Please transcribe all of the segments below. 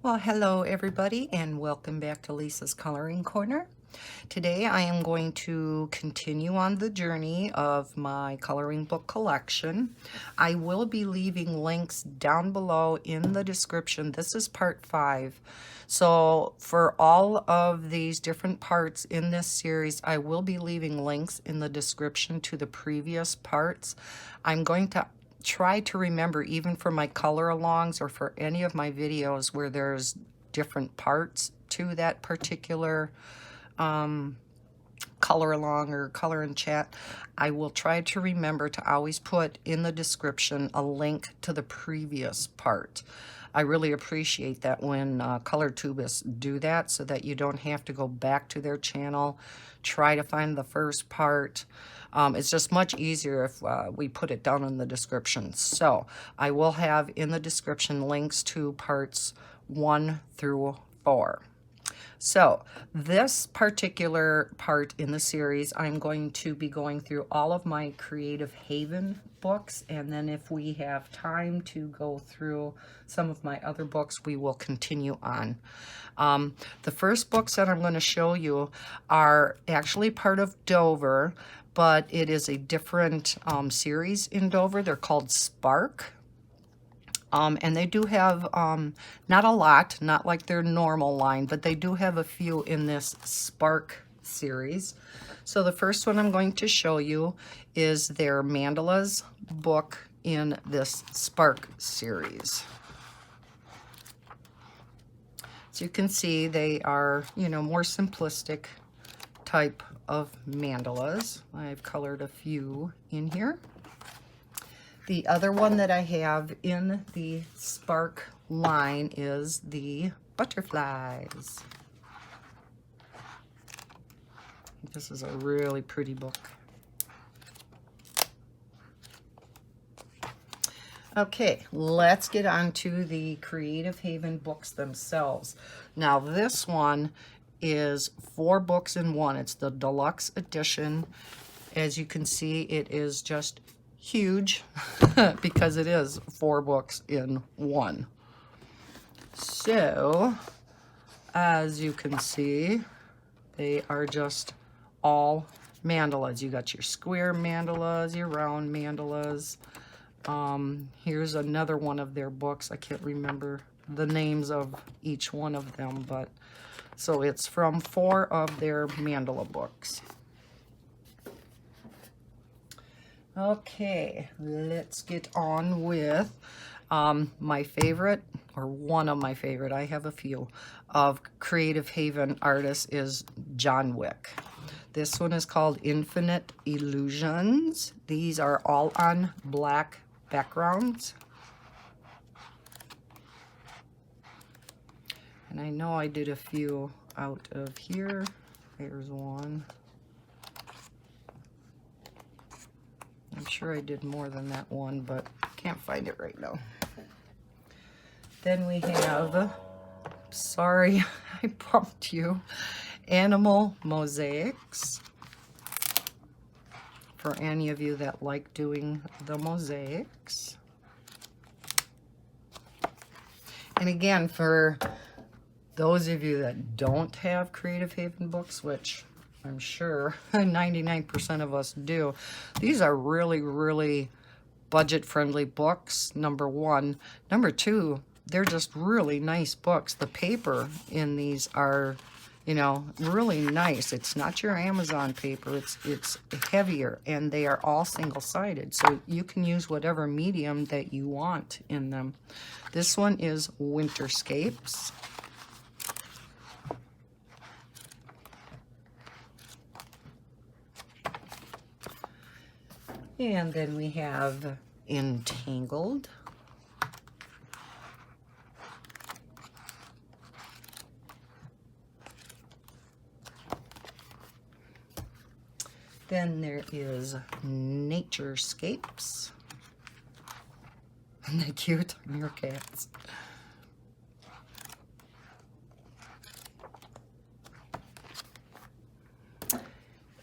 Well, hello everybody, and welcome back to Lisa's Coloring Corner. Today I am going to continue on the journey of my coloring book collection. I will be leaving links down below in the description. This is part 5. So for all of these different parts in this series, I will be leaving links in the description to the previous parts. I'm going to try to remember, even for my color alongs or for any of my videos where there's different parts to that particular color along or color and chat, I will try to remember to always put in the description a link to the previous part. I really appreciate that when ColorTubists do that, so that you don't have to go back to their channel, try to find the first part. It's just much easier if we put it down in the description. So I will have in the description links to parts 1 through 4. So this particular part in the series, I'm going to be going through all of my Creative Haven books, and then if we have time to go through some of my other books, we will continue on. The first books that I'm going to show you are actually part of Dover, but it is a different series in Dover. They're called Spark. And they do have, not a lot, not like their normal line, but they do have a few in this Spark series. So the first one I'm going to show you is their Mandalas book in this Spark series. So you can see they are, you know, more simplistic type of mandalas. I've colored a few in here. The other one that I have in the Spark line is the Butterflies. This is a really pretty book. Okay, let's get on to the Creative Haven books themselves. Now this one is 4 books in one. It's the deluxe edition. As you can see, it is just huge because it is 4 books in one. So as you can see, they are just all mandalas. You got your square mandalas, your round mandalas. Here's another one of their books. I can't remember the names of each one of them, but so it's from 4 of their mandala books. Okay, let's get on with my favorite, or one of my favorite, I have a few, of Creative Haven artists is John Wick. This one is called Infinite Illusions. These are all on black backgrounds. And I know I did a few out of here. There's one. I'm sure I did more than that one, but can't find it right now. Then we have, sorry, I bumped you, Animal Mosaics. For any of you that like doing the mosaics. And again, for those of you that don't have Creative Haven books, which I'm sure 99% of us do, these are really, really budget-friendly books, number one. Number two, they're just really nice books. The paper in these are, you know, really nice. It's not your Amazon paper. It's heavier, and they are all single-sided, so you can use whatever medium that you want in them. This one is Winterscapes. And then we have Entangled. Then there is Naturescapes. Isn't that cute? Meerkats.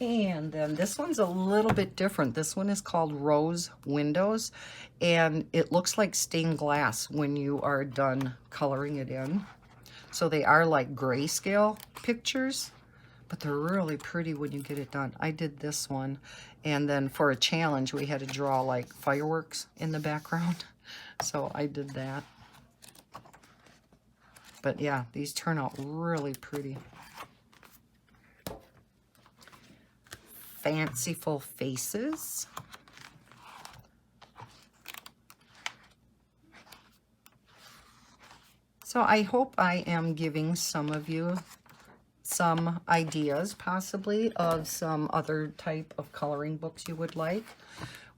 And then this one's a little bit different. This one is called Rose Windows, and it looks like stained glass when you are done coloring it in. So they are like grayscale pictures, but they're really pretty when you get it done. I did this one, and then for a challenge, we had to draw like fireworks in the background. So I did that. But yeah, these turn out really pretty. Fanciful Faces. So I hope I am giving some of you some ideas possibly of some other type of coloring books you would like.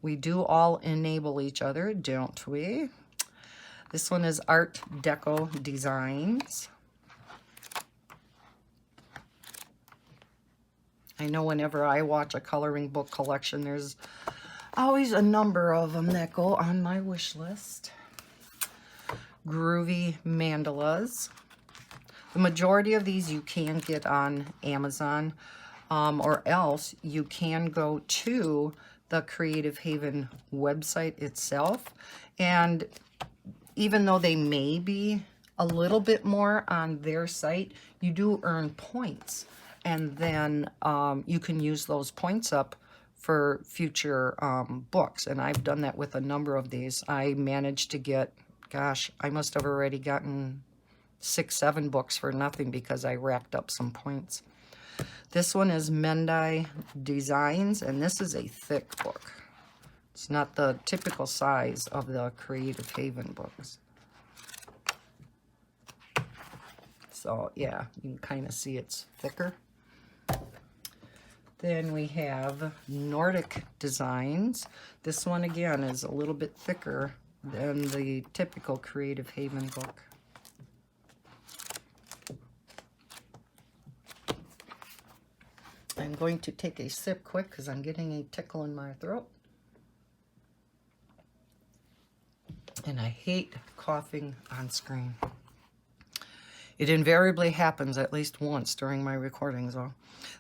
We do all enable each other, don't we? This one is Art Deco Designs. I know whenever I watch a coloring book collection, there's always a number of them that go on my wish list. Groovy Mandalas. The majority of these you can get on Amazon, or else you can go to the Creative Haven website itself. And even though they may be a little bit more on their site, you do earn points. And then you can use those points up for future books. And I've done that with a number of these. I managed to get, gosh, I must have already gotten 6, 7 books for nothing because I racked up some points. This one is Mendai Designs, and this is a thick book. It's not the typical size of the Creative Haven books. So yeah, you can kind of see it's thicker. Then we have Nordic Designs. This one again is a little bit thicker than the typical Creative Haven book. I'm going to take a sip quick because I'm getting a tickle in my throat. And I hate coughing on screen. It invariably happens at least once during my recordings, though.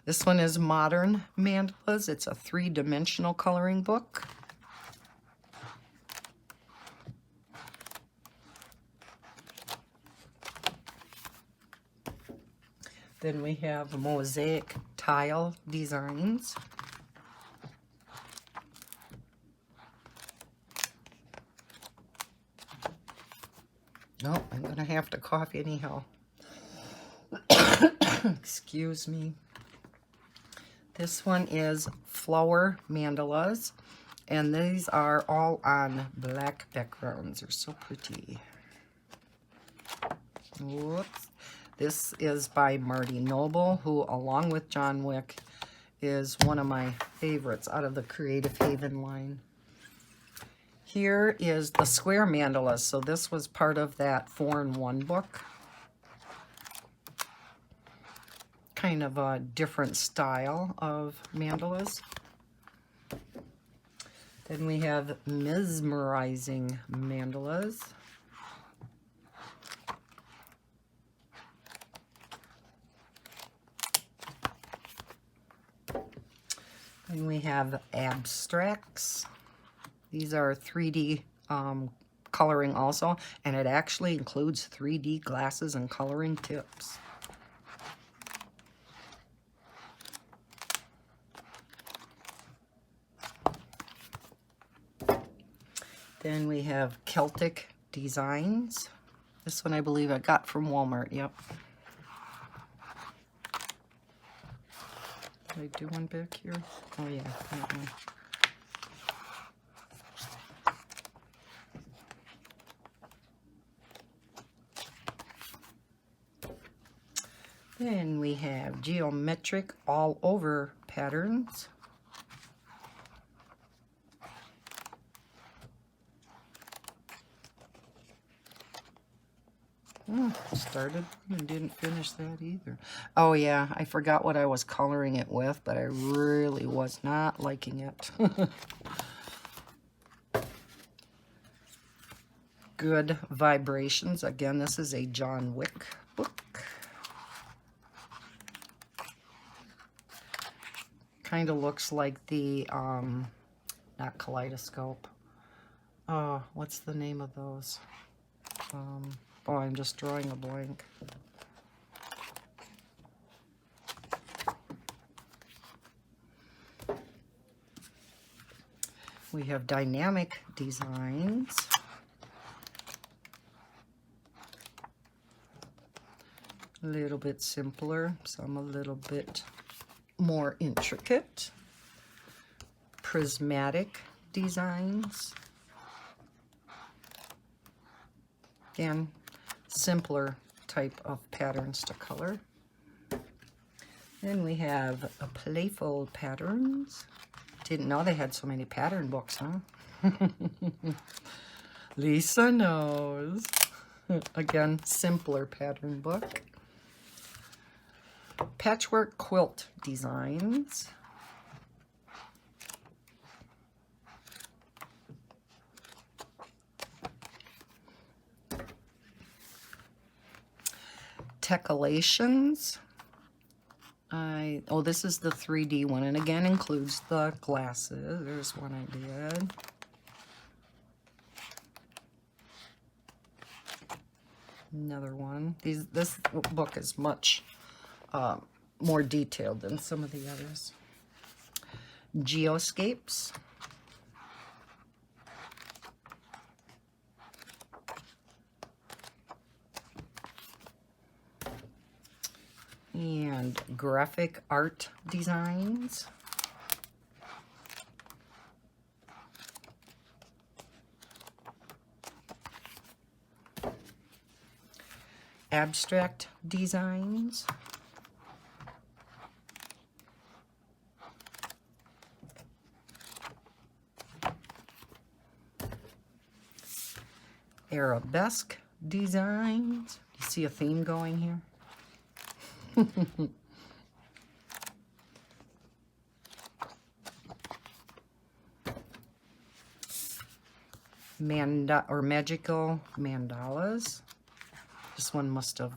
This one is Modern Mandalas. It's a 3-dimensional coloring book. Then we have Mosaic Tile Designs. Oh, I'm going to have to cough anyhow. Excuse me. This one is Flower Mandalas, and these are all on black backgrounds. They're so pretty. Whoops. This is by Marty Noble, who, along with John Wick, is one of my favorites out of the Creative Haven line. Here is the Square Mandalas. So this was part of that 4-in-1 book. Kind of a different style of mandalas. Then we have Mesmerizing Mandalas. Then we have Abstracts. These are 3D coloring also, and it actually includes 3D glasses and coloring tips. Then we have Celtic Designs. This one I believe I got from Walmart, yep. Did I do one back here? Oh yeah, Then we have Geometric All Over Patterns. Started and didn't finish that either. Oh yeah, I forgot what I was coloring it with, but I really was not liking it. Good Vibrations. Again, this is a John Wick book. Kind of looks like the, not Kaleidoscope. What's the name of those? Oh, I'm just drawing a blank. We have Dynamic Designs. A little bit simpler, some a little bit more intricate. Prismatic Designs. Again, simpler type of patterns to color. Then we have a Playful Patterns. Didn't know they had so many pattern books, huh? Lisa knows. Again, simpler pattern book. Patchwork Quilt Designs. Techolations. Oh, this is the 3D one, and again includes the glasses. There's one I did. Another one. This book is much more detailed than some of the others. Geoscapes. And Graphic Art Designs. Abstract Designs. Arabesque Designs. You see a theme going here? Magical Mandalas. This one must have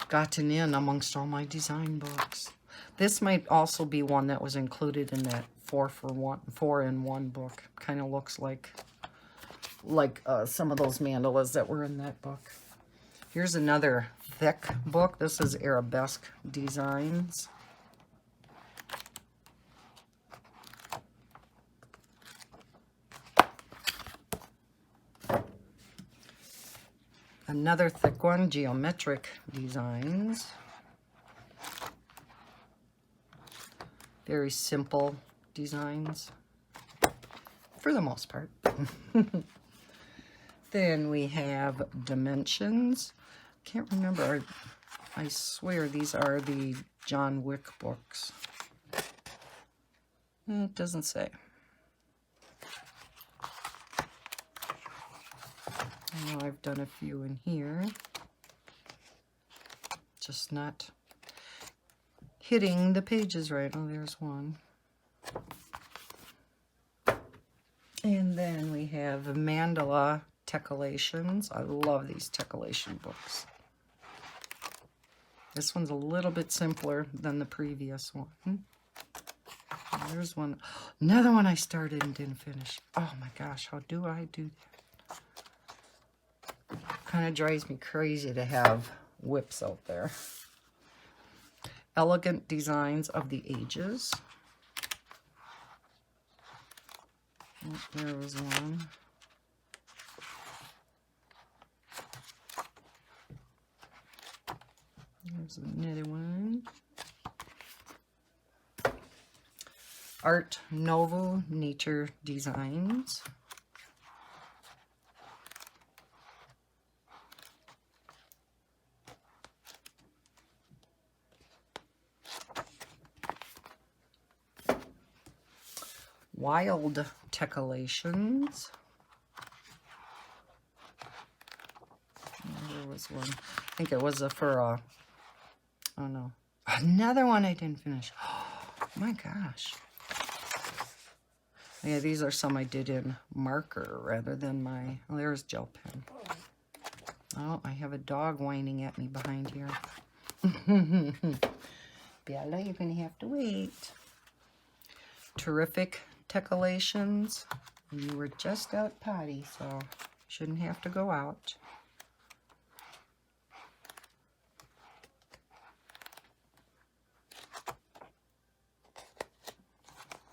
gotten in amongst all my design books. This might also be one that was included in that 4-in-1 book. Kind of looks like some of those mandalas that were in that book. Here's another thick book. This is Arabesque Designs. Another thick one, Geometric Designs. Very simple designs, for the most part. Then we have Dimensions. Can't remember. I swear these are the John Wick books. It doesn't say. I know I've done a few in here. Just not hitting the pages right. Oh, there's one. And then we have Mandala Techolations. I love these Techolation books. This one's a little bit simpler than the previous one. There's one. Another one I started and didn't finish. Oh my gosh, how do I do that? Kind of drives me crazy to have whips out there. Elegant Designs of the Ages. Oh, there was one. There's another one. Art Nouveau Nature Designs. Wild Techolations. There was one. I think it was oh no. Another one I didn't finish. Oh my gosh. Yeah, these are some I did in marker rather than my, oh, there's gel pen. Oh, I have a dog whining at me behind here. Bella, you're going to have to wait. Terrific Techolations. You were just out potty, so shouldn't have to go out.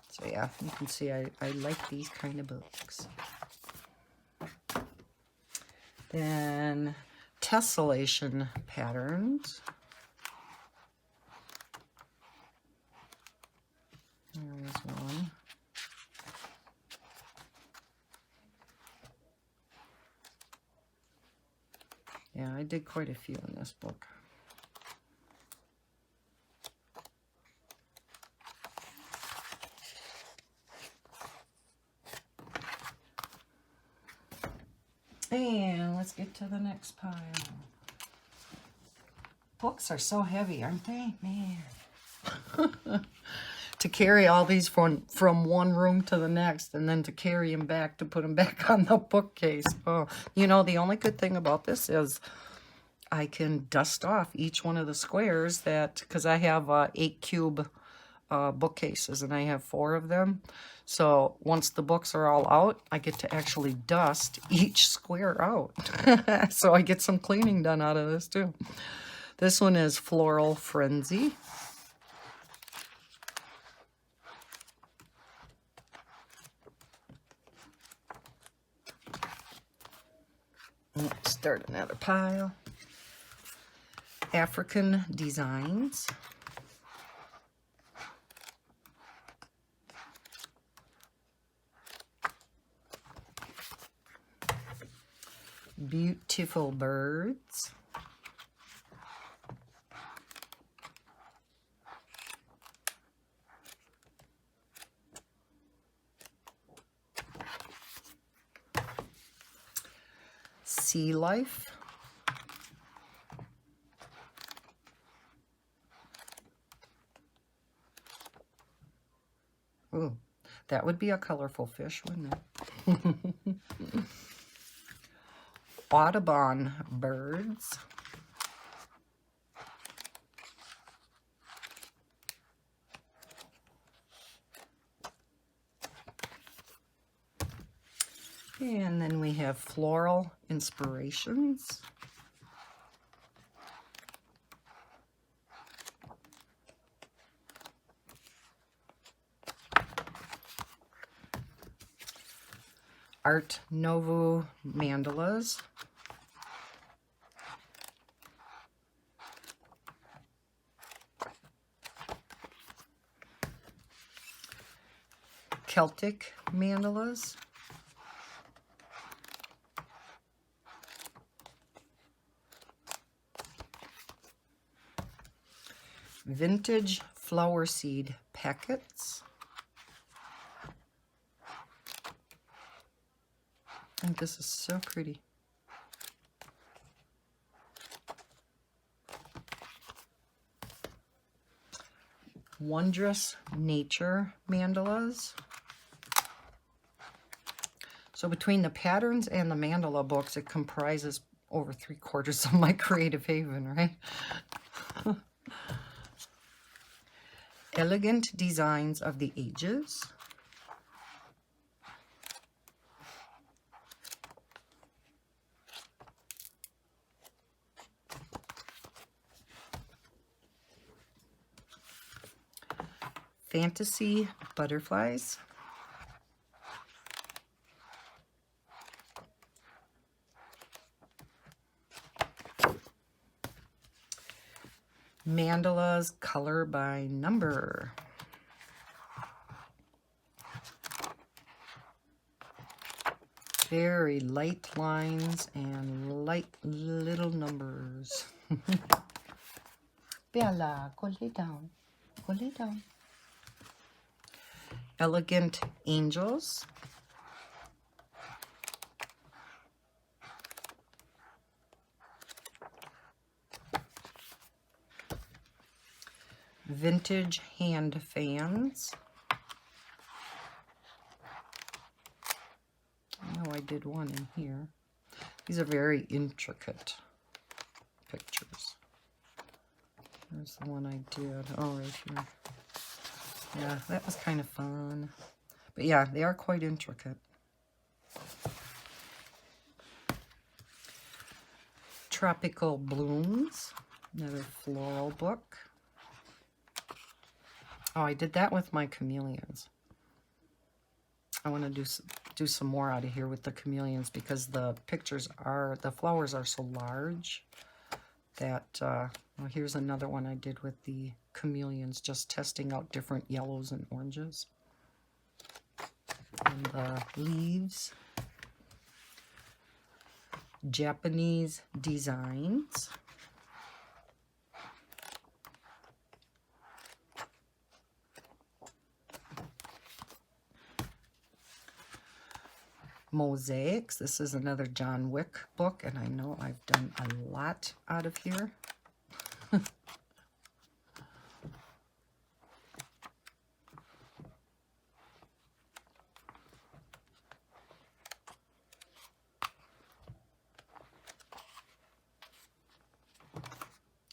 So yeah, you can see I like these kind of books. Then tessellation patterns. There was one. Yeah, I did quite a few in this book. And let's get to the next pile. Books are so heavy, aren't they? Man. To carry all these from one room to the next, and then to carry them back to put them back on the bookcase. Oh, you know, the only good thing about this is I can dust off each one of the squares that, because I have 8 cube bookcases and I have 4 of them. So once the books are all out, I get to actually dust each square out. So I get some cleaning done out of this too. This one is Floral Frenzy. Let's start another pile. African Designs. Beautiful Birds. Sea Life. Ooh, that would be a colorful fish, wouldn't it? Audubon Birds. And then we have Floral Inspirations. Art Nouveau Mandalas. Celtic Mandalas. Vintage Flower Seed Packets. I think this is so pretty. Wondrous Nature Mandalas. So between the patterns and the mandala books, it comprises over 3/4 of my creative haven, right? Elegant Designs of the Ages. Fantasy Butterflies. Mandalas Color by Number. Very light lines and light little numbers. Bella, go lay down. Go lay down. Elegant Angels. Vintage Hand Fans. I know I did one in here. These are very intricate pictures. There's the one I did. Oh, right here. Yeah, that was kind of fun. But yeah, they are quite intricate. Tropical Blooms. Another floral book. Oh, I did that with my chameleons. I want to do some more out of here with the chameleons because the the flowers are so large that, well, here's another one I did with the chameleons, just testing out different yellows and oranges. And the leaves, Japanese designs. Mosaics. This is another John Wick book, and I know I've done a lot out of here.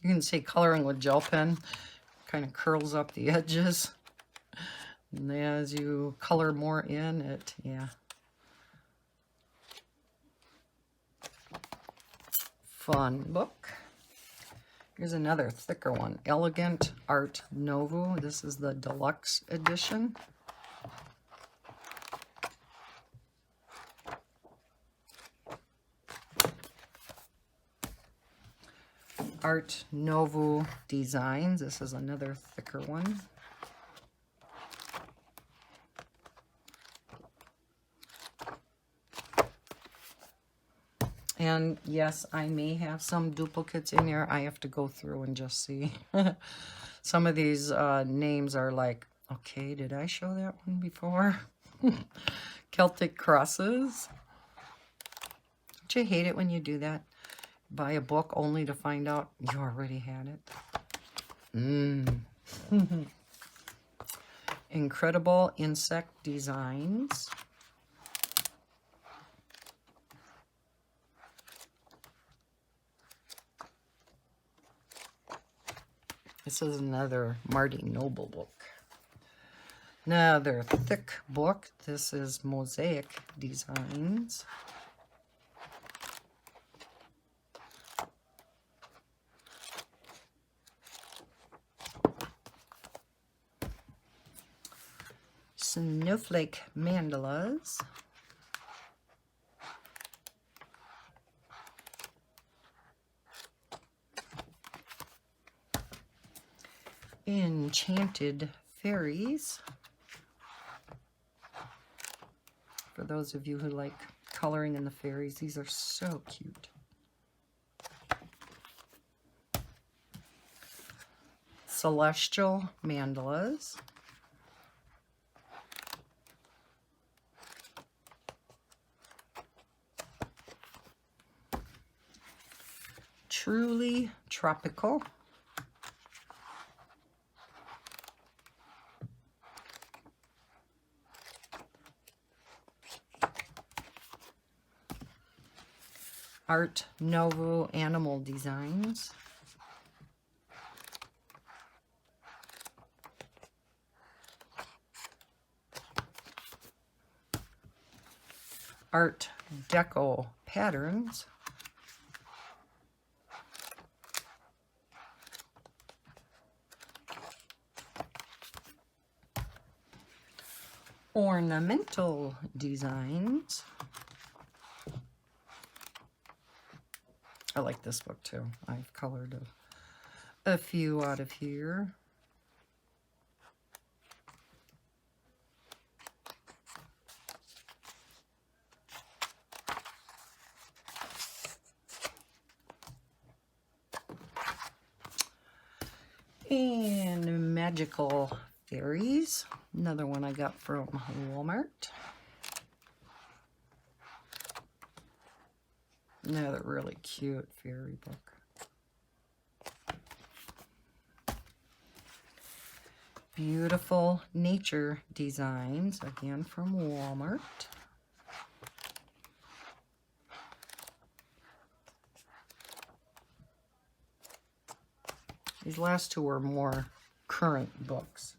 You can see coloring with gel pen kind of curls up the edges. And as you color more in it, yeah. Fun book. Here's another thicker one, Elegant Art Nouveau. This is the deluxe edition. Art Nouveau Designs. This is another thicker one. And yes, I may have some duplicates in here. I have to go through and just see. Some of these names are like, okay, did I show that one before? Celtic Crosses. Don't you hate it when you do that? Buy a book only to find out you already had it. Incredible Insect Designs. This is another Marty Noble book. Another thick book. This is Mosaic Designs. Snowflake Mandalas. Enchanted Fairies. For those of you who like coloring in the fairies, these are so cute. Celestial Mandalas. Truly Tropical. Art Nouveau Animal Designs. Art Deco Patterns. Ornamental Designs. I like this book too. I've colored a few out of here. And Magical Fairies. Another one I got from Walmart. Another really cute fairy book. Beautiful Nature Designs, again from Walmart. These last two are more current books.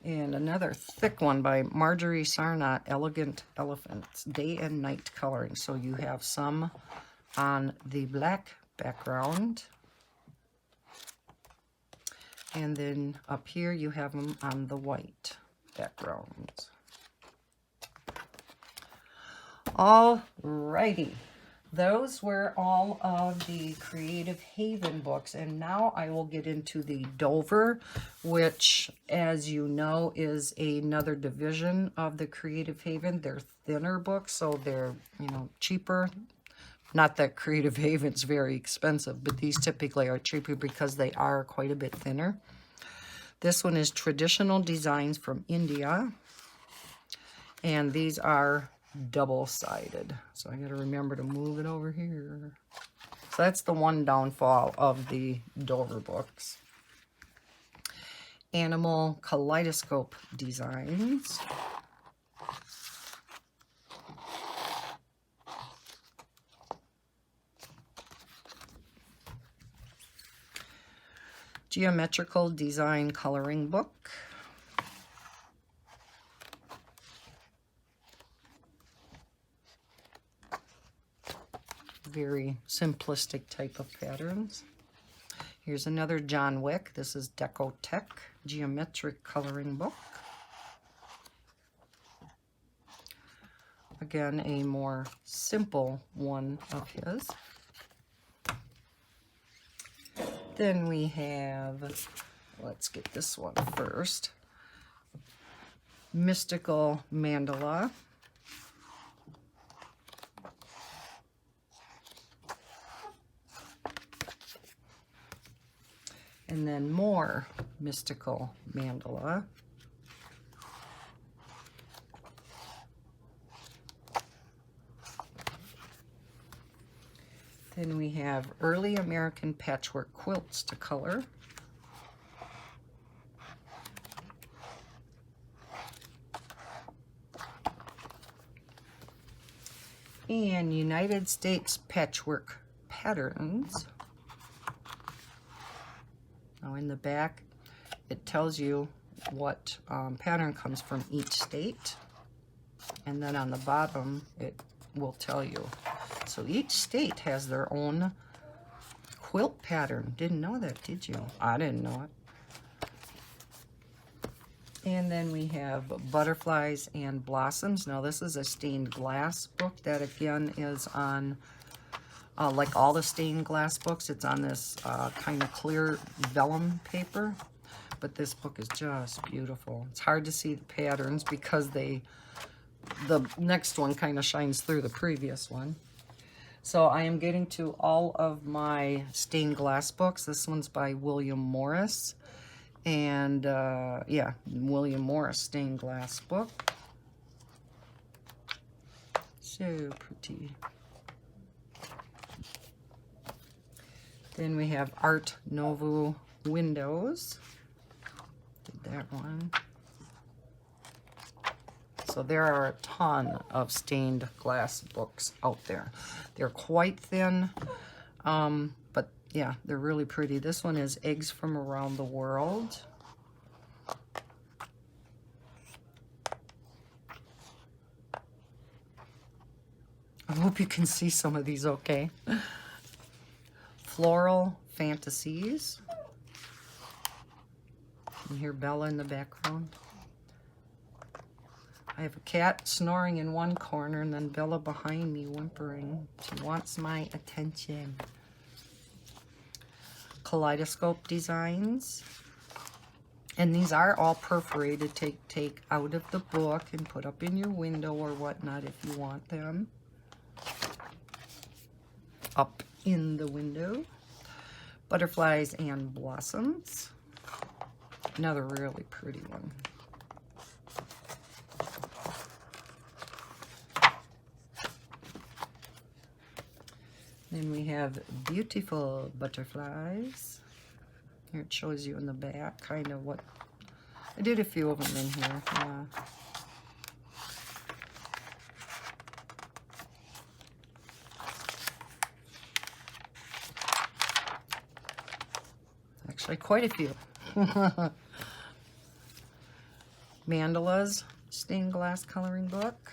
And another thick one by Marjorie Sarnott, Elegant Elephants, Day and Night Coloring. So you have some on the black background. And then up here you have them on the white background. All righty. Those were all of the Creative Haven books, and now I will get into the Dover, which, as you know, is another division of the Creative Haven. They're thinner books, so they're, you know, cheaper. Not that Creative Haven's very expensive, but these typically are cheaper because they are quite a bit thinner. This one is Traditional Designs from India, and these are double-sided. So I got to remember to move it over here. So that's the one downfall of the Dover books. Animal Kaleidoscope Designs. Geometrical Design Coloring Book. Very simplistic type of patterns. Here's another John Wick. This is Decotech Geometric Coloring Book. Again, a more simple one of his. Then we have, let's get this one first, Mystical Mandala. And then more Mystical Mandala. Then we have Early American Patchwork Quilts to color. And United States Patchwork Patterns. Now in the back, it tells you what pattern comes from each state. And then on the bottom, it will tell you. So each state has their own quilt pattern. Didn't know that, did you? I didn't know it. And then we have Butterflies and Blossoms. Now this is a stained glass book that again is on, like all the stained glass books, it's on this kind of clear vellum paper. But this book is just beautiful. It's hard to see the patterns because the next one kind of shines through the previous one. So I am getting to all of my stained glass books. This one's by William Morris. And yeah, William Morris stained glass book. So pretty. Then we have Art Nouveau Windows. Did that one. So there are a ton of stained glass books out there. They're quite thin, but yeah, they're really pretty. This one is Eggs from Around the World. I hope you can see some of these okay. Floral Fantasies. You hear Bella in the background. I have a cat snoring in one corner and then Bella behind me whimpering. She wants my attention. Kaleidoscope Designs. And these are all perforated. Take out of the book and put up in your window or whatnot if you want them. Up in the window. Butterflies and Blossoms. Another really pretty one. Then we have Beautiful Butterflies. Here it shows you in the back kind of what, I did a few of them in here. Yeah. Actually quite a few. Mandalas stained glass coloring book.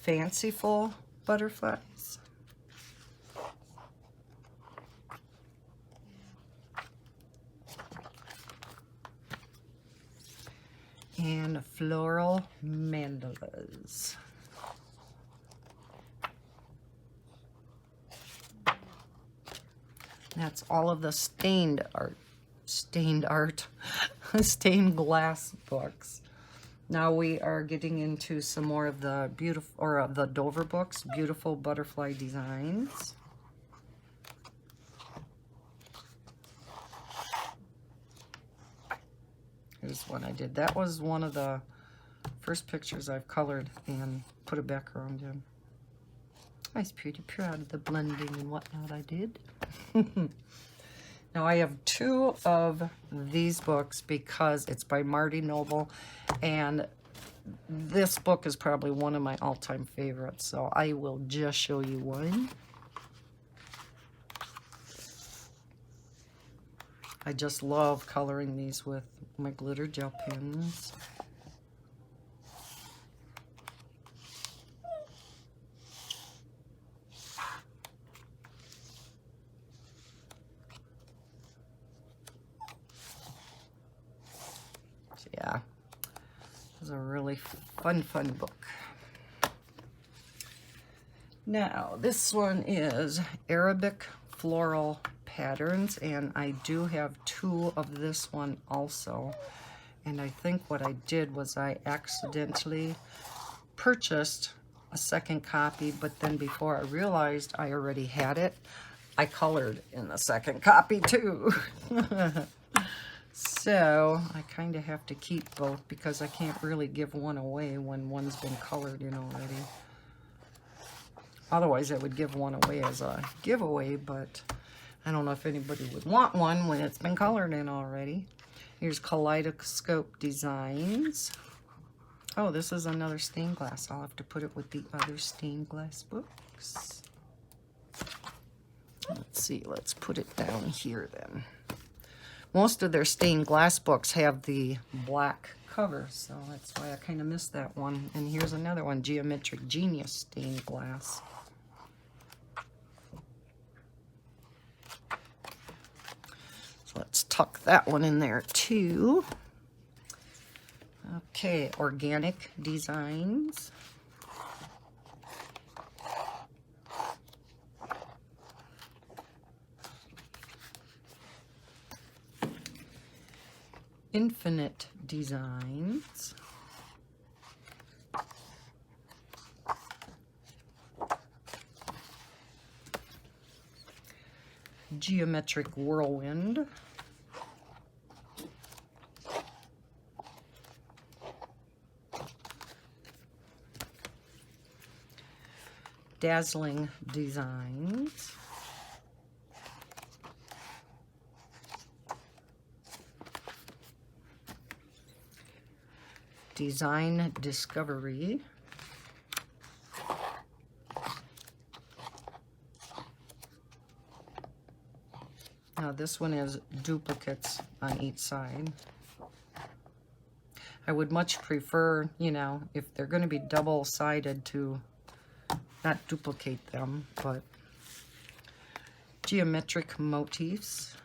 Fanciful Butterflies. and floral mandalas. That's all of the stained stained glass books. Now we are getting into some more of the beautiful, or the Dover books, Beautiful Butterfly Designs. Here's one I did. That was one of the first pictures I've colored and put a background in. I was pretty proud of the blending and whatnot I did. Now I have two of these books because it's by Marty Noble, and this book is probably one of my all-time favorites, so I will just show you one. I just love coloring these with my glitter gel pens. So yeah, it was a really fun book. Now, this one is Arabic Floral Patterns, and I do have two of this one also. And I think what I did was I accidentally purchased a second copy, but then before I realized I already had it, I colored in the second copy too. So I kind of have to keep both because I can't really give one away when one's been colored in already. Otherwise, I would give one away as a giveaway, but I don't know if anybody would want one when it's been colored in already. Here's Kaleidoscope Designs. Oh, this is another stained glass. I'll have to put it with the other stained glass books. Let's see, let's put it down here then. Most of their stained glass books have the black cover, so that's why I kind of missed that one. And here's another one, Geometric Genius stained glass. So let's tuck that one in there too. Okay, Organic Designs. Infinite Designs. Geometric Whirlwind. Dazzling Designs. Design Discovery. Now this one is duplicates on each side. I would much prefer, you know, if they're going to be double-sided, to not duplicate them, but Geometric Motifs.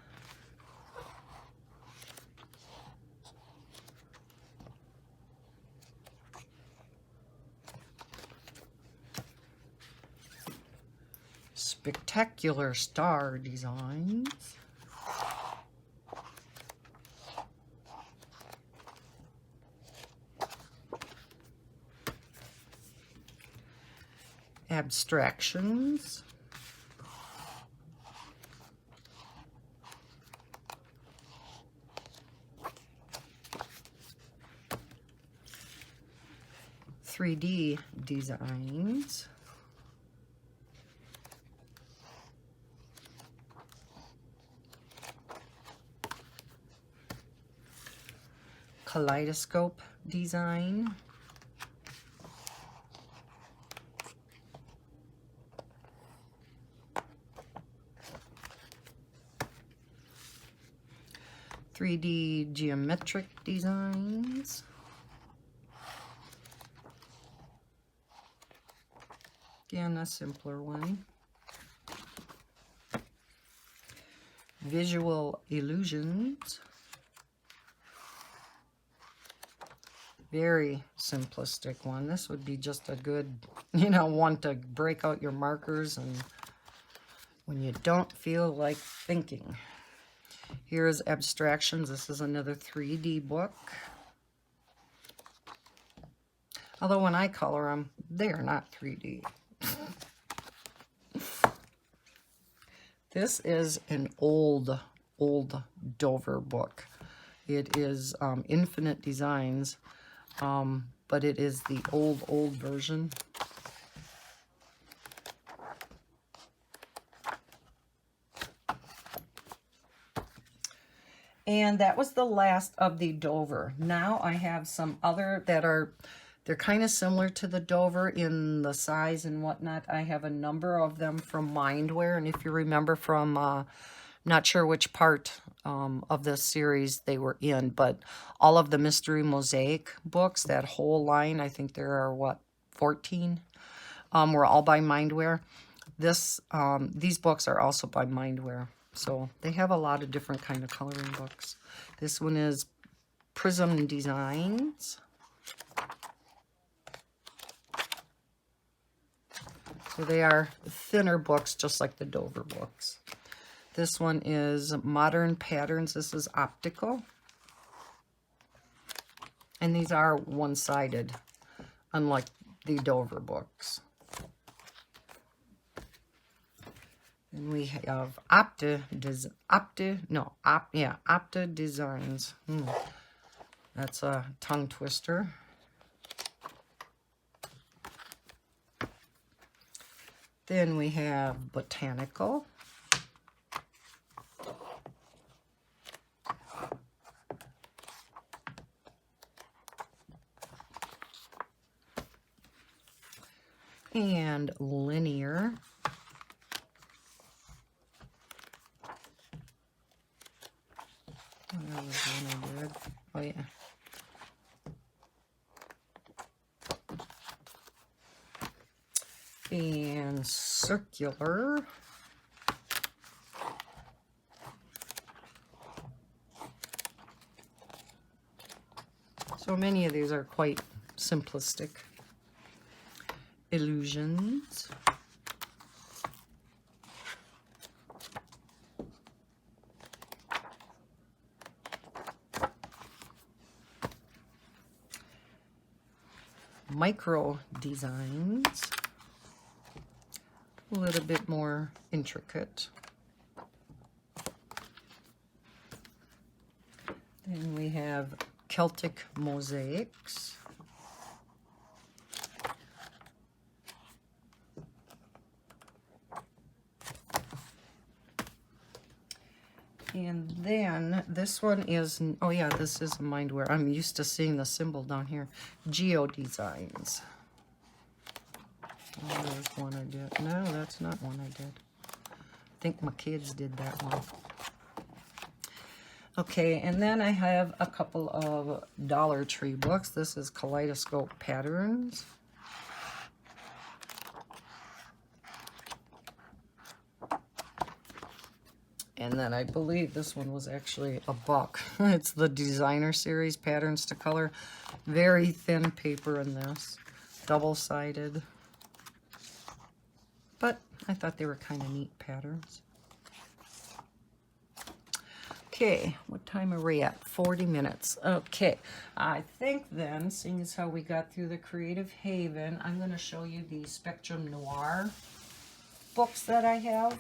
Spectacular Star Designs. Abstractions. .3D Designs. Kaleidoscope Design. .3D Geometric Designs. Again, a simpler one. Visual Illusions. Very simplistic one. This would be just a good, you know, one to break out your markers and when you don't feel like thinking. Here's Abstractions. This is another 3D book. Although when I color them, they are not 3D. This is an old Dover book. It is Infinite Designs, but it is the old version. And that was the last of the Dover. Now I have some other that are, they're kind of similar to the Dover in the size and whatnot. I have a number of them from Mindware. And if you remember from, not sure which part of this series they were in, but all of the Mystery Mosaic books, that whole line, I think there are, what, 14? Were all by Mindware. These books are also by Mindware. So they have a lot of different kind of coloring books. This one is Prism Designs. So they are thinner books, just like the Dover books. This one is Modern Patterns. This is optical. And these are one-sided, unlike the Dover books. And we have Opta Designs. That's a tongue twister. Then we have Botanical. And Linear. That was one I did. Oh, yeah. And Circular. So many of these are quite simplistic. Illusions. Micro Designs. A little bit more intricate. Then we have Celtic Mosaics. And then this one is, oh yeah, this is Mindware. I'm used to seeing the symbol down here. Geo Designs. Oh, there's one I did. No, that's not one I did. I think my kids did that one. Okay, and then I have a couple of Dollar Tree books. This is Kaleidoscope Patterns. And then I believe this one was actually a buck. It's the Designer Series, Patterns to Color. Very thin paper in this. Double-sided. But I thought they were kind of neat patterns. Okay, what time are we at? 40 minutes. Okay, I think then, seeing as how we got through the Creative Haven, I'm going to show you the Spectrum Noir books that I have.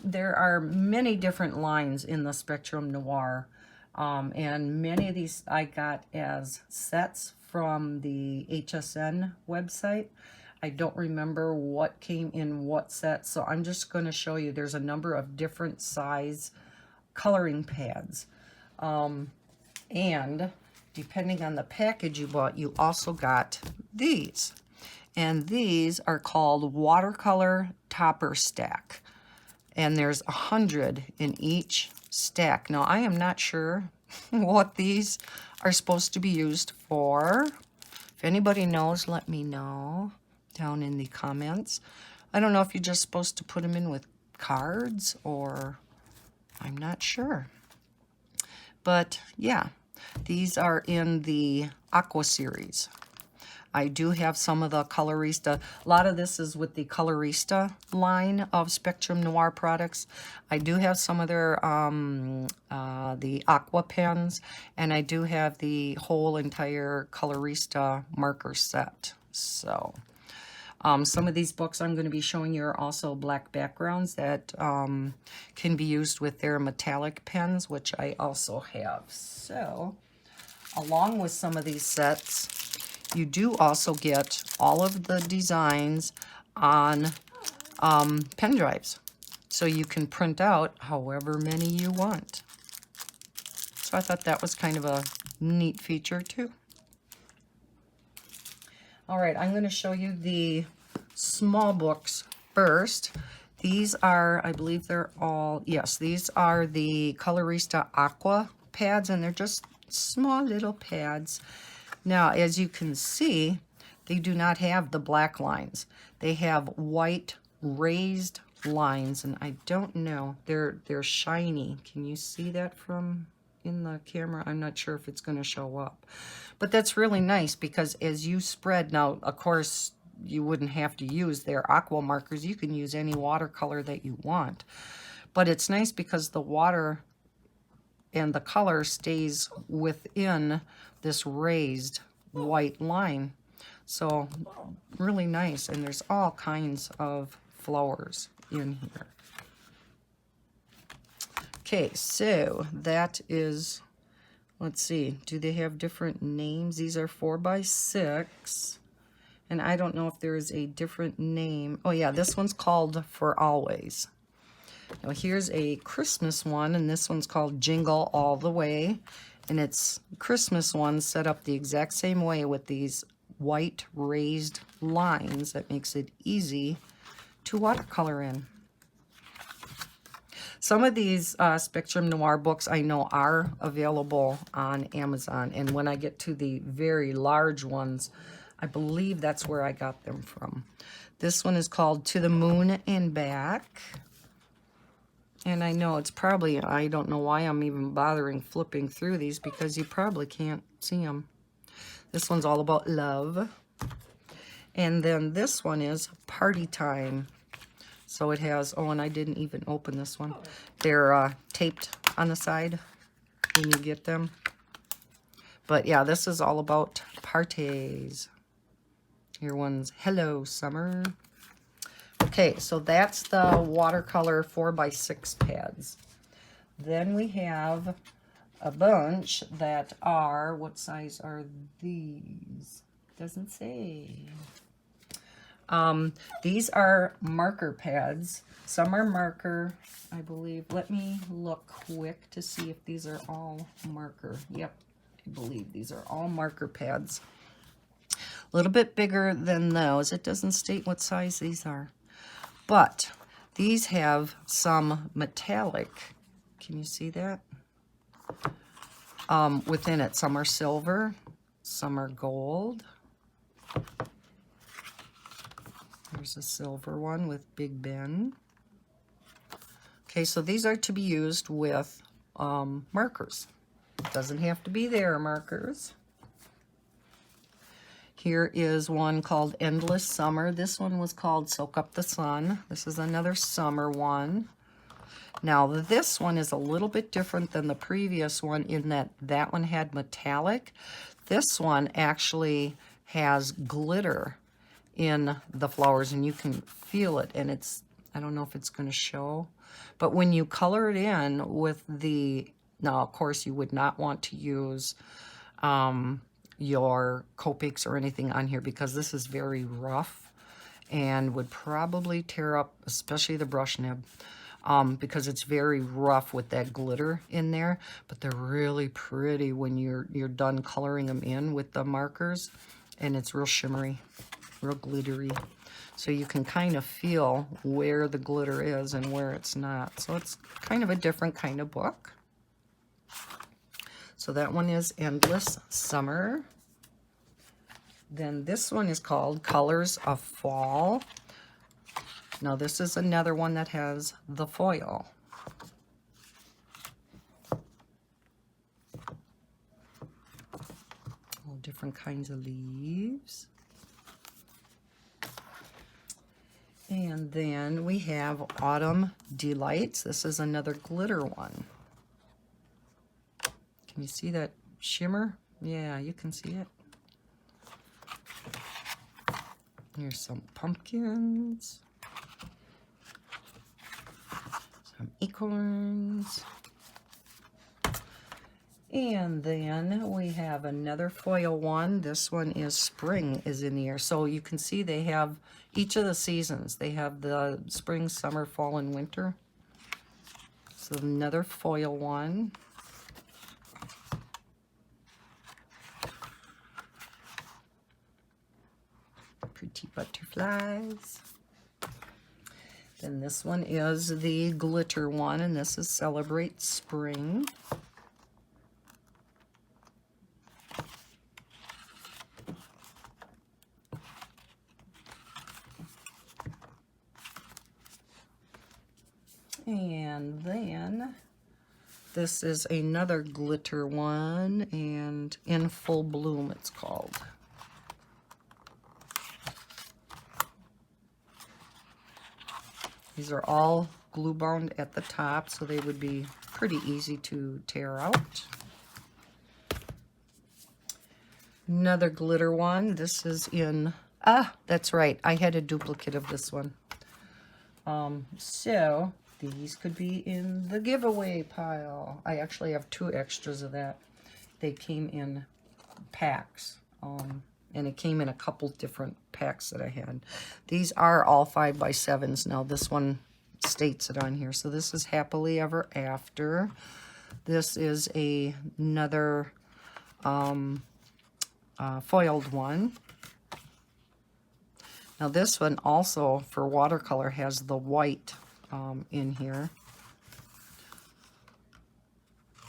There are many different lines in the Spectrum Noir, and many of these I got as sets from the HSN website. I don't remember what came in what set, so I'm just going to show you there's a number of different size coloring pads. And depending on the package you bought, you also got these. And these are called Watercolor Topper Stack. And there's 100 in each stack. Now, I am not sure what these are supposed to be used for. If anybody knows, let me know down in the comments. I don't know if you're just supposed to put them in with cards or I'm not sure. But, yeah. These are in the Aqua series. I do have some of the Colorista. A lot of this is with the Colorista line of Spectrum Noir products. I do have some of their, the Aqua pens, and I do have the whole entire Colorista marker set. So, some of these books I'm going to be showing you are also black backgrounds that can be used with their metallic pens, which I also have. So, along with some of these sets, you do also get all of the designs on pen drives. So you can print out however many you want. So I thought that was kind of a neat feature too. All right, I'm going to show you the small books first. These are, I believe they're all, yes, these are the Colorista Aqua pads, and they're just small little pads. Now, as you can see, they do not have the black lines. They have white raised lines, and I don't know, they're shiny. Can you see that from in the camera? I'm not sure if it's going to show up. But that's really nice because as you spread, now, of course, you wouldn't have to use their aqua markers. You can use any watercolor that you want. But it's nice because the water and the color stays within this raised white line. So really nice, and there's all kinds of flowers in here. Okay, so that is, let's see, do they have different names? These are 4x6, and I don't know if there is a different name. Oh yeah, this one's called For Always. Now here's a Christmas one, and this one's called Jingle All the Way. And it's Christmas one set up the exact same way with these white raised lines that makes it easy to watercolor in. Some of these Spectrum Noir books I know are available on Amazon. And when I get to the very large ones, I believe that's where I got them from. This one is called To the Moon and Back. And I know it's probably, I don't know why I'm even bothering flipping through these because you probably can't see them. This one's all about love. And then this one is Party Time. So it has, oh, and I didn't even open this one. They're taped on the side when you get them. But yeah, this is all about parties. Here one's Hello Summer. Okay, so that's the watercolor 4x6 pads. Then we have a bunch that are, what size are these? Doesn't say. These are marker pads. Some are marker, I believe. Let me look quick to see if these are all marker. Yep, I believe these are all marker pads. A little bit bigger than those. It doesn't state what size these are. But these have some metallic, can you see that? Within it. Some are silver, some are gold. There's a silver one with Big Ben. Okay, so these are to be used with markers. It doesn't have to be their markers. Here is one called Endless Summer. This one was called Soak Up the Sun. This is another summer one. Now this one is a little bit different than the previous one in that that one had metallic. This one actually has glitter in the flowers, and you can feel it, and it's, I don't know if it's going to show, but when you color it in with the, now of course you would not want to use your Copics or anything on here because this is very rough and would probably tear up, especially the brush nib, because it's very rough with that glitter in there. But they're really pretty when you're done coloring them in with the markers, and it's real shimmery, real glittery. So you can kind of feel where the glitter is and where it's not. So it's kind of a different kind of book. So that one is Endless Summer. Then this one is called Colors of Fall. Now this is another one that has the foil. different kinds of leaves. And then we have Autumn Delights. This is another glitter one. Can you see that shimmer? Yeah, you can see it. Here's some pumpkins. Some acorns. And then we have another foil one. This one is spring is in the air. So you can see they have each of the seasons. They have the spring, summer, fall, and winter. So another foil one. Pretty butterflies. Then this one is the glitter one, and this is Celebrate Spring. And then this is another glitter one, and In Full Bloom it's called. These are all glue bound at the top, so they would be pretty easy to tear out. Another glitter one. This is in, that's right, I had a duplicate of this one. So these could be in the giveaway pile. I actually have 2 extras of that. They came in packs, and it came in a couple different packs that I had. These are all 5x7s now. This one states it on here. So this is Happily Ever After. This is another foiled one. Now this one also for watercolor has the white in here.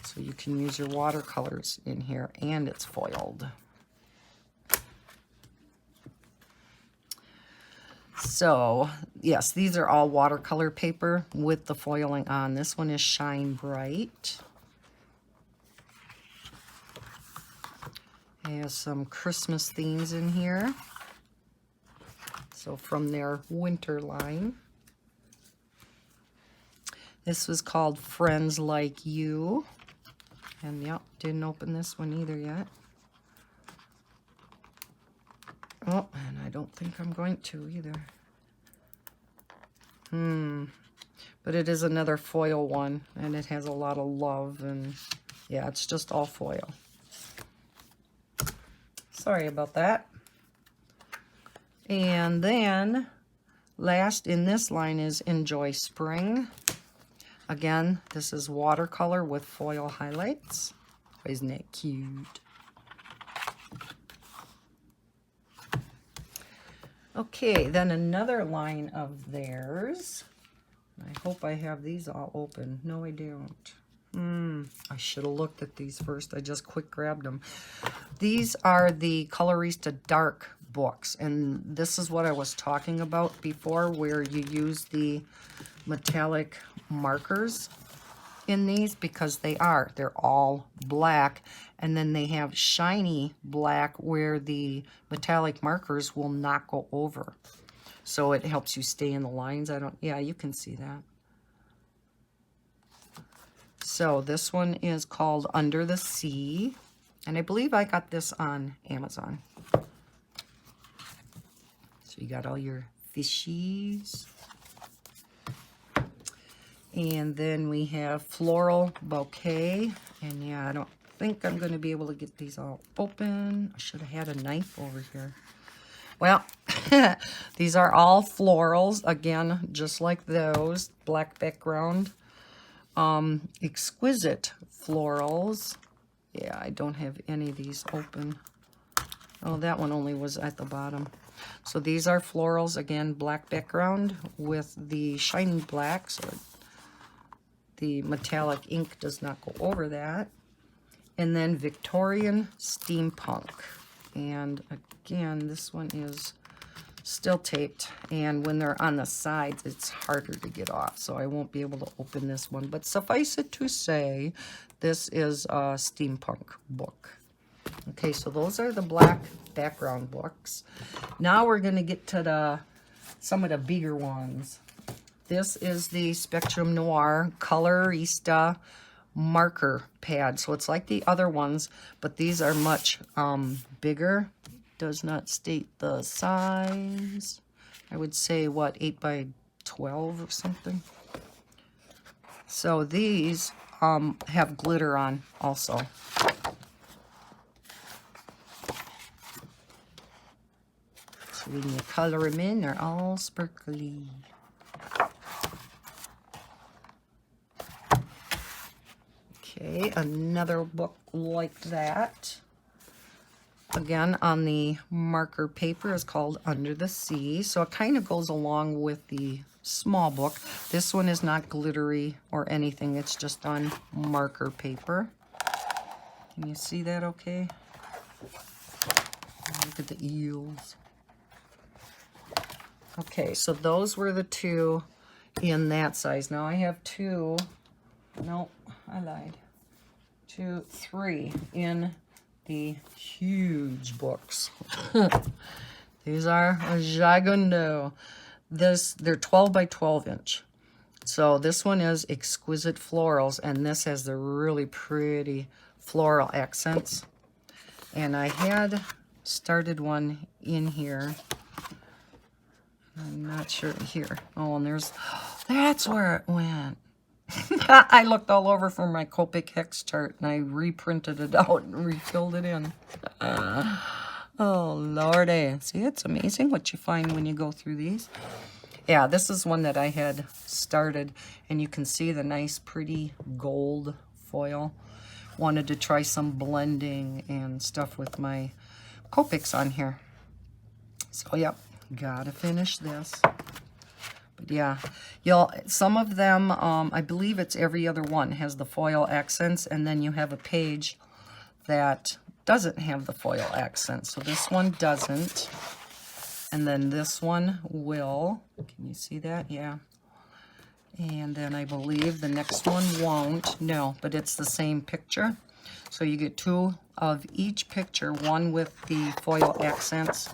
So you can use your watercolors in here, and it's foiled. So, yes, these are all watercolor paper with the foiling on. This one is Shine Bright. It has some Christmas themes in here. So from their winter line. This was called Friends Like You. And yep, didn't open this one either yet. Oh, and I don't think I'm going to either. But it is another foil one, and it has a lot of love, and yeah, it's just all foil. Sorry about that. And then last in this line is Enjoy Spring. Again, this is watercolor with foil highlights. Isn't that cute? Okay, then another line of theirs. I hope I have these all open. No, I don't. I should have looked at these first. I just quick grabbed them. These are the Colorista Dark books, and this is what I was talking about before, where you use the metallic markers in these, because they're all black, and then they have shiny black where the metallic markers will not go over, so it helps you stay in the lines. Yeah, you can see that. So this one is called Under the Sea, and I believe I got this on Amazon. So you got all your fishies. And then we have Floral Bouquet. And yeah, I don't think I'm going to be able to get these all open. I should have had a knife over here. Well, these are all florals. Again, just like those. Black background. Exquisite florals. Yeah, I don't have any of these open. Oh, that one only was at the bottom. So these are florals. Again, black background with the shiny black. So the metallic ink does not go over that. And then Victorian Steampunk. And again, this one is still taped. And when they're on the sides, it's harder to get off. So I won't be able to open this one. But suffice it to say, this is a steampunk book. Okay, so those are the black background books. Now we're going to get to some of the bigger ones. This is the Spectrum Noir Colorista marker pad. So it's like the other ones, but these are much bigger. Does not state the size. I would say, what, 8 by 12 or something? So these have glitter on also. So when you color them in, they're all sparkly. Okay, another book like that. Again, on the marker paper is called Under the Sea. So it kind of goes along with the small book. This one is not glittery or anything. It's just on marker paper. Can you see that okay? Look at the eels. Okay, so those were the two in that size. Now I have two. No, I lied. 2, 3 in the huge books. These are Gigundo. They're 12 by 12 inch. So this one is Exquisite Florals, and this has the really pretty floral accents. And I had started one in here. I'm not sure here. Oh, and that's where it went. I looked all over for my Copic hex chart and I reprinted it out and refilled it in. Oh, Lordy. See, it's amazing what you find when you go through these. Yeah, this is one that I had started, and you can see the nice, pretty gold foil. Wanted to try some blending and stuff with my Copics on here. So, yep, gotta finish this. But yeah, some of them, I believe it's every other one has the foil accents, and then you have a page that doesn't have the foil accents. So this one doesn't, and then this one will. Can you see that? Yeah. And then I believe the next one won't. No, but it's the same picture. So you get 2 of each picture, one with the foil accents,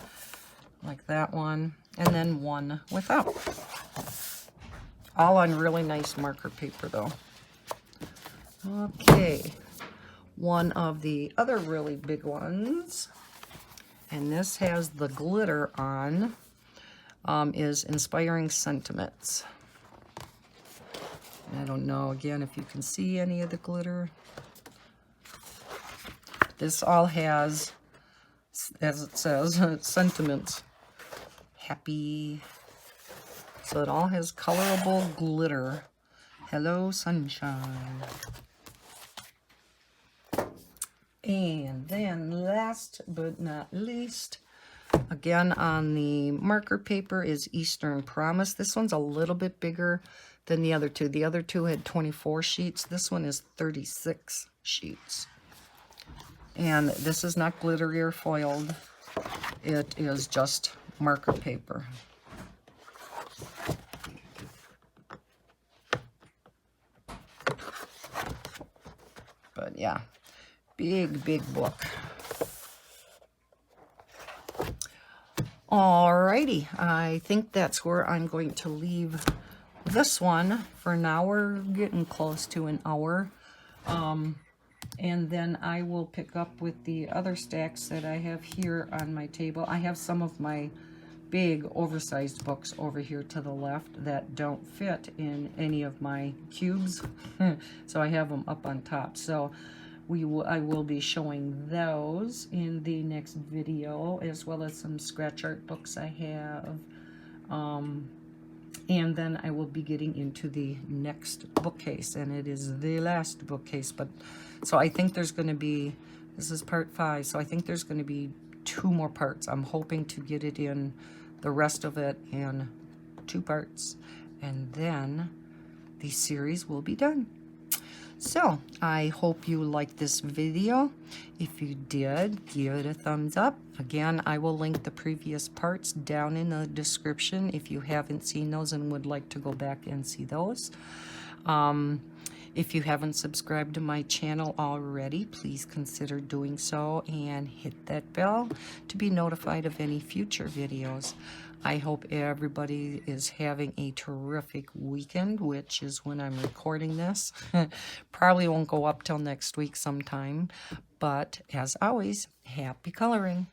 like that one, and then one without. All on really nice marker paper, though. Okay, one of the other really big ones, and this has the glitter on, is Inspiring Sentiments. I don't know, again, if you can see any of the glitter. This all has, as it says, sentiments. Happy. So it all has colorable glitter. Hello, sunshine. And then last but not least, again on the marker paper is Eastern Promise. This one's a little bit bigger than the other two. The other two had 24 sheets. This one is 36 sheets. And this is not glittery or foiled. It is just marker paper. But yeah, big book. Alrighty, I think that's where I'm going to leave this one. For now, we're getting close to an hour. And then I will pick up with the other stacks that I have here on my table. I have some of my big oversized books over here to the left that don't fit in any of my cubes. So I have them up on top. So I will be showing those in the next video, as well as some scratch art books I have. And then I will be getting into the next bookcase, and it is the last bookcase. But so I think there's going to be, this is part 5, so I think there's going to be 2 more parts. I'm hoping to get it in, the rest of it in 2 parts, and then the series will be done. So I hope you liked this video. If you did, give it a thumbs up. Again, I will link the previous parts down in the description if you haven't seen those and would like to go back and see those. If you haven't subscribed to my channel already, please consider doing so and hit that bell to be notified of any future videos. I hope everybody is having a terrific weekend, which is when I'm recording this. Probably won't go up till next week sometime, but as always, happy coloring.